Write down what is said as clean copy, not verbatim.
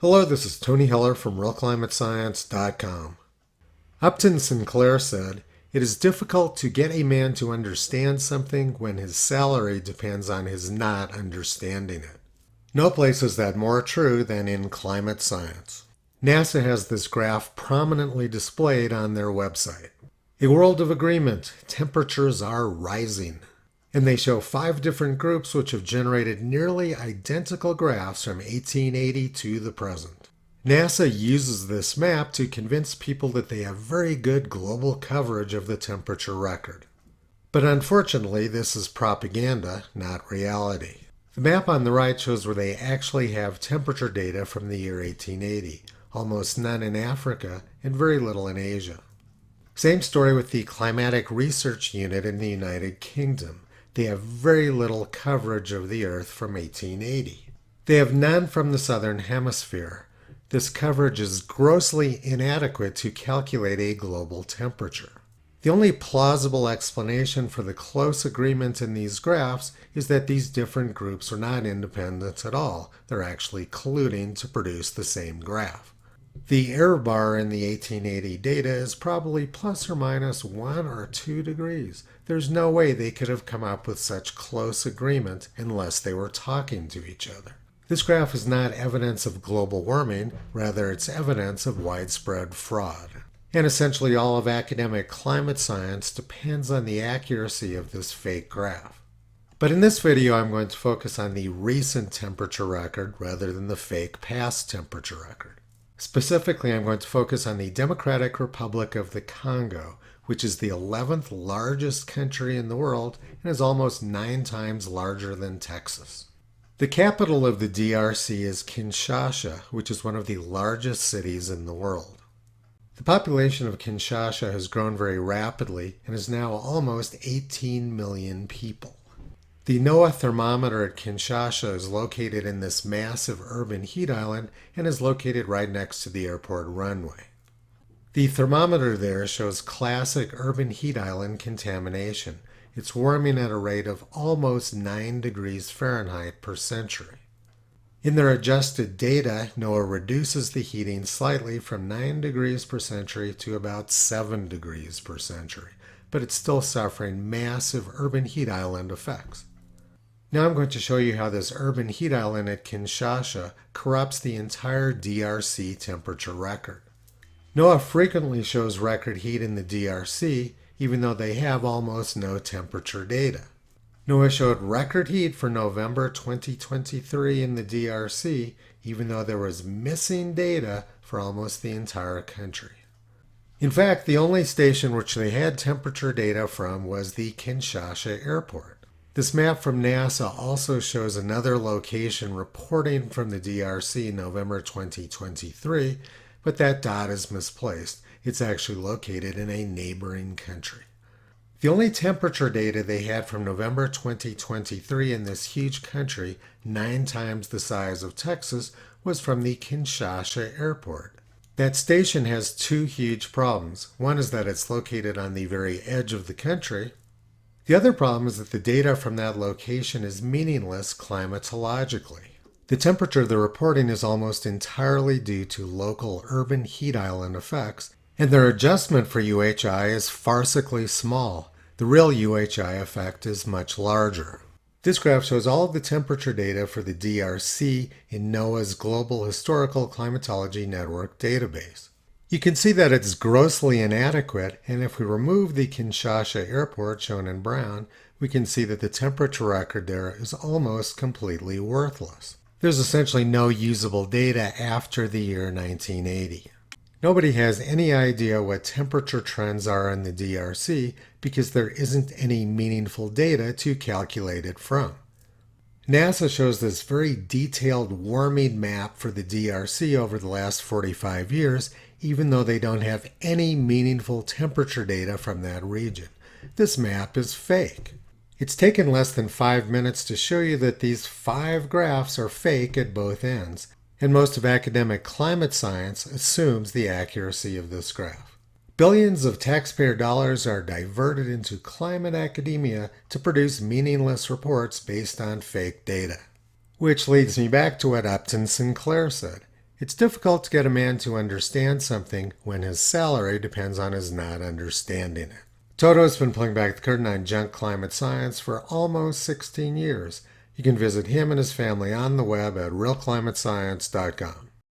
Hello, this is Tony Heller from RealClimateScience.com. Upton Sinclair said, "It is difficult to get a man to understand something when his salary depends on his not understanding it." No place is that more true than in climate science. NASA has this graph prominently displayed on their website. A world of agreement, temperatures are rising. And they show 5 different groups which have generated nearly identical graphs from 1880 to the present. NASA uses this map to convince people that they have very good global coverage of the temperature record. But unfortunately, this is propaganda, not reality. The map on the right shows where they actually have temperature data from the year 1880, almost none in Africa and very little in Asia. Same story with the Climatic Research Unit in the United Kingdom. They have very little coverage of the Earth from 1880. They have none from the Southern Hemisphere. This coverage is grossly inadequate to calculate a global temperature. The only plausible explanation for the close agreement in these graphs is that these different groups are not independent at all. They're actually colluding to produce the same graph. The error bar in the 1880 data is probably plus or minus 1 or 2 degrees. There's no way they could have come up with such close agreement unless they were talking to each other. This graph is not evidence of global warming, rather it's evidence of widespread fraud. And essentially all of academic climate science depends on the accuracy of this fake graph. But in this video I'm going to focus on the recent temperature record rather than the fake past temperature record. Specifically, I'm going to focus on the Democratic Republic of the Congo, which is the 11th largest country in the world and is almost 9 times larger than Texas. The capital of the DRC is Kinshasa, which is one of the largest cities in the world. The population of Kinshasa has grown very rapidly and is now almost 18 million people. The NOAA thermometer at Kinshasa is located in this massive urban heat island and is located right next to the airport runway. The thermometer there shows classic urban heat island contamination. It's warming at a rate of almost 9 degrees Fahrenheit per century. In their adjusted data, NOAA reduces the heating slightly from 9 degrees per century to about 7 degrees per century, but it's still suffering massive urban heat island effects. Now I'm going to show you how this urban heat island at Kinshasa corrupts the entire DRC temperature record. NOAA frequently shows record heat in the DRC, even though they have almost no temperature data. NOAA showed record heat for November 2023 in the DRC, even though there was missing data for almost the entire country. In fact, the only station which they had temperature data from was the Kinshasa airport. This map from NASA also shows another location reporting from the DRC November 2023, but that dot is misplaced. It's actually located in a neighboring country. The only temperature data they had from November 2023 in this huge country, 9 times the size of Texas, was from the Kinshasa airport. That station has 2 huge problems. One is that it's located on the very edge of the country. The other problem is that the data from that location is meaningless climatologically. The temperature they're reporting is almost entirely due to local urban heat island effects, and their adjustment for UHI is farcically small. The real UHI effect is much larger. This graph shows all of the temperature data for the DRC in NOAA's Global Historical Climatology Network database. You can see that it's grossly inadequate, and if we remove the Kinshasa airport shown in brown, we can see that the temperature record there is almost completely worthless. There's essentially no usable data after the year 1980. Nobody has any idea what temperature trends are in the DRC because there isn't any meaningful data to calculate it from. NASA shows this very detailed warming map for the DRC over the last 45 years, even though they don't have any meaningful temperature data from that region. This map is fake. It's taken less than 5 minutes to show you that these 5 graphs are fake at both ends, and most of academic climate science assumes the accuracy of this graph. Billions of taxpayer dollars are diverted into climate academia to produce meaningless reports based on fake data. Which leads me back to what Upton Sinclair said. It's difficult to get a man to understand something when his salary depends on his not understanding it. Toto's been pulling back the curtain on junk climate science for almost 16 years. You can visit him and his family on the web at realclimatescience.com.